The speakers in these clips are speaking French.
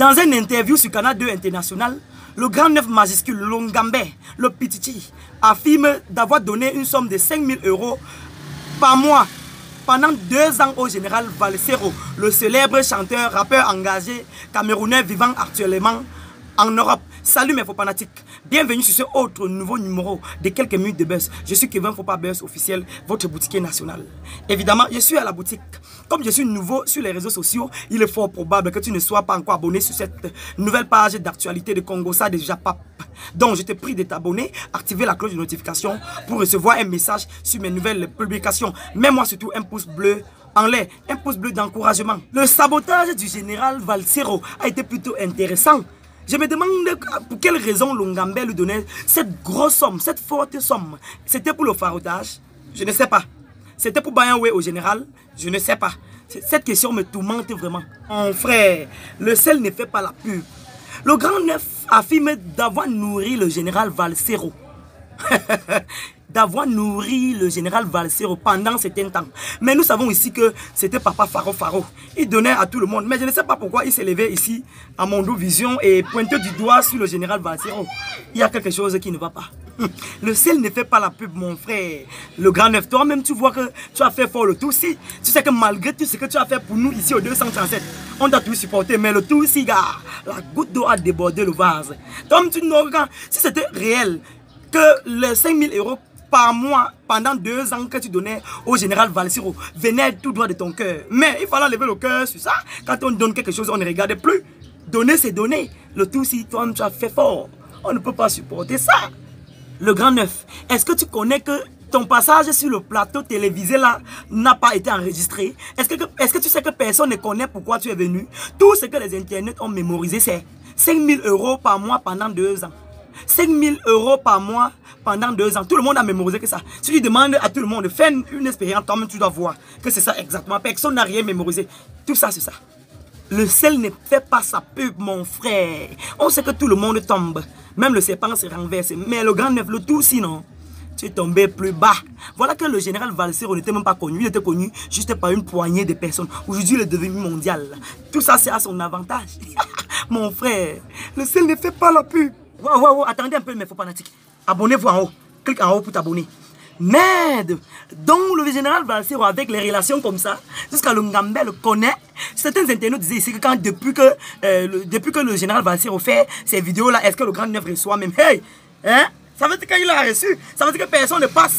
Dans une interview sur Canal 2 International, le grand 9 majuscule Longambe, le Pititi, affirme d'avoir donné une somme de 5 000 € par mois pendant 2 ans au général Valsero, le célèbre chanteur, rappeur engagé camerounais vivant actuellement en Europe. Salut mes faux fanatiques, bienvenue sur ce autre nouveau numéro de quelques minutes de buzz. Je suis Kevin Faut pas Buzz officiel, votre boutiquier national. Évidemment, je suis à la boutique. Comme je suis nouveau sur les réseaux sociaux, il est fort probable que tu ne sois pas encore abonné sur cette nouvelle page d'actualité de Congossa de Japap. Donc je te prie de t'abonner, activer la cloche de notification pour recevoir un message sur mes nouvelles publications. Mets-moi surtout un pouce bleu en l'air, un pouce bleu d'encouragement. Le sabotage du général Valsero a été plutôt intéressant. Je me demande pour quelle raison Longambe lui donnait cette grosse somme, cette forte somme. C'était pour le farotage? Je ne sais pas. C'était pour Bayanwe au général? Je ne sais pas. Cette question me tourmente vraiment. Mon frère, le sel ne fait pas la pub. Le grand 9 affirme d'avoir nourri le général Valsero. D'avoir nourri le général Valsero pendant certain temps. Mais nous savons ici que c'était Papa Faro. Il donnait à tout le monde. Mais je ne sais pas pourquoi il s'est levé ici à Mondo Vision et pointait du doigt sur le général Valsero. Il y a quelque chose qui ne va pas. Le sel ne fait pas la pub, mon frère. Le grand 9, toi-même, tu vois que tu as fait fort le tout. Si tu sais que malgré tout ce que tu as fait pour nous ici au 237, on t'a tout supporté. Mais le tout, si, gars, la goutte d'eau a débordé le vase. Tom, tu nous regardes. Si c'était réel que les 5 000 € par mois, pendant 2 ans que tu donnais au général Valsero, venait tout droit de ton cœur. Mais il fallait lever le cœur sur ça. Quand on donne quelque chose, on ne regarde plus. Donner, c'est donner. Le tout, si toi, tu as fait fort, on ne peut pas supporter ça. Le grand 9, est-ce que tu connais que ton passage sur le plateau télévisé là n'a pas été enregistré? Est-ce que tu sais que personne ne connaît pourquoi tu es venu? Tout ce que les internets ont mémorisé, c'est 5 000 € par mois pendant 2 ans. 5 000 € par mois pendant 2 ans. Tout le monde a mémorisé que ça. Si tu demandes à tout le monde de faire une expérience, toi-même tu dois voir que c'est ça exactement. Personne n'a rien mémorisé. Tout ça, c'est ça. Le sel ne fait pas sa pub, mon frère. On sait que tout le monde tombe. Même le serpent se renverse. Mais le grand 9, le tout sinon, tu es tombé plus bas. Voilà que le général Valsero n'était même pas connu. Il était connu juste par une poignée de personnes. Aujourd'hui, il est devenu mondial. Tout ça, c'est à son avantage. Mon frère, le sel ne fait pas la pub. Wow, attendez un peu, mes faux fanatiques. Abonnez-vous en haut. Clique en haut pour t'abonner. Merde! Donc le général Valsero, avec les relations comme ça, jusqu'à Longambe le connaît. Certains internautes disaient ici que depuis que le général Valsero fait ces vidéos-là, est-ce que le grand 9 reçoit même? Hey! Hein? Ça veut dire qu'il a reçu. Ça veut dire que personne ne passe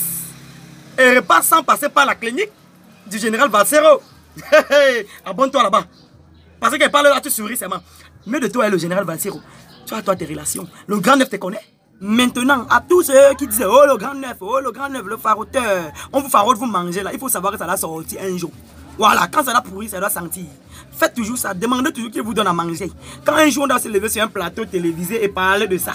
et repasse sans passer par la clinique du général Valsero. Hey! Abonne-toi là-bas. Parce qu'il parle là, tu souris seulement. Mais de toi et le général Valsero, tu as toi tes relations. Le grand 9 te connaît. Maintenant, à tous ceux qui disaient oh le grand 9, le faroteur, on vous farote, vous mangez là, il faut savoir que ça va sortir un jour. Voilà, quand ça va pourrir, ça doit sentir. Faites toujours ça, demandez toujours qu'il vous donne à manger. Quand un jour on doit se lever sur un plateau télévisé et parler de ça,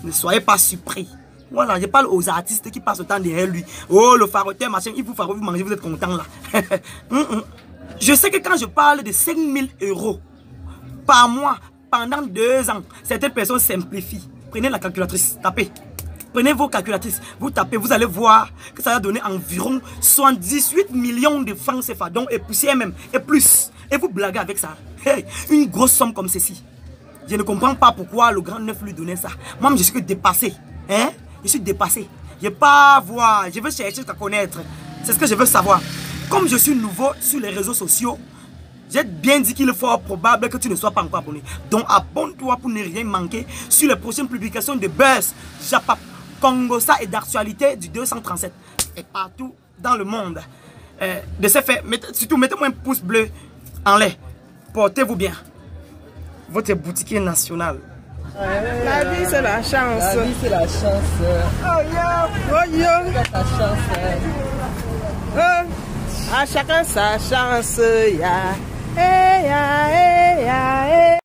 ne soyez pas surpris. Voilà, je parle aux artistes qui passent le temps derrière lui. Oh le faroteur, machin, il vous farote, vous mangez, vous êtes content là. Je sais que quand je parle de 5 000 € par mois pendant 2 ans, certaines personnes simplifient. Prenez la calculatrice, tapez. Prenez vos calculatrices, vous tapez, vous allez voir que ça va donner environ 78 millions de francs CFA, donc et poussière même, et plus. Et vous blaguez avec ça. Hey, une grosse somme comme ceci. Je ne comprends pas pourquoi le grand 9 lui donnait ça. Moi, je suis dépassé. Hein? Je suis dépassé. Je ne veux pas voir, je veux chercher à connaître. C'est ce que je veux savoir. Comme je suis nouveau sur les réseaux sociaux, j'ai bien dit qu'il est fort probable que tu ne sois pas encore abonné. Donc abonne-toi pour ne rien manquer sur les prochaines publications de Buzz, Japap, Congossa et d'actualité du 237 et partout dans le monde. De ce fait, surtout mettez-moi un pouce bleu en l'air. Portez-vous bien. Votre boutiquier national. La vie c'est la chance. La vie c'est la chance. Oh yo. C'est ta chance. À chacun sa chance. Ya.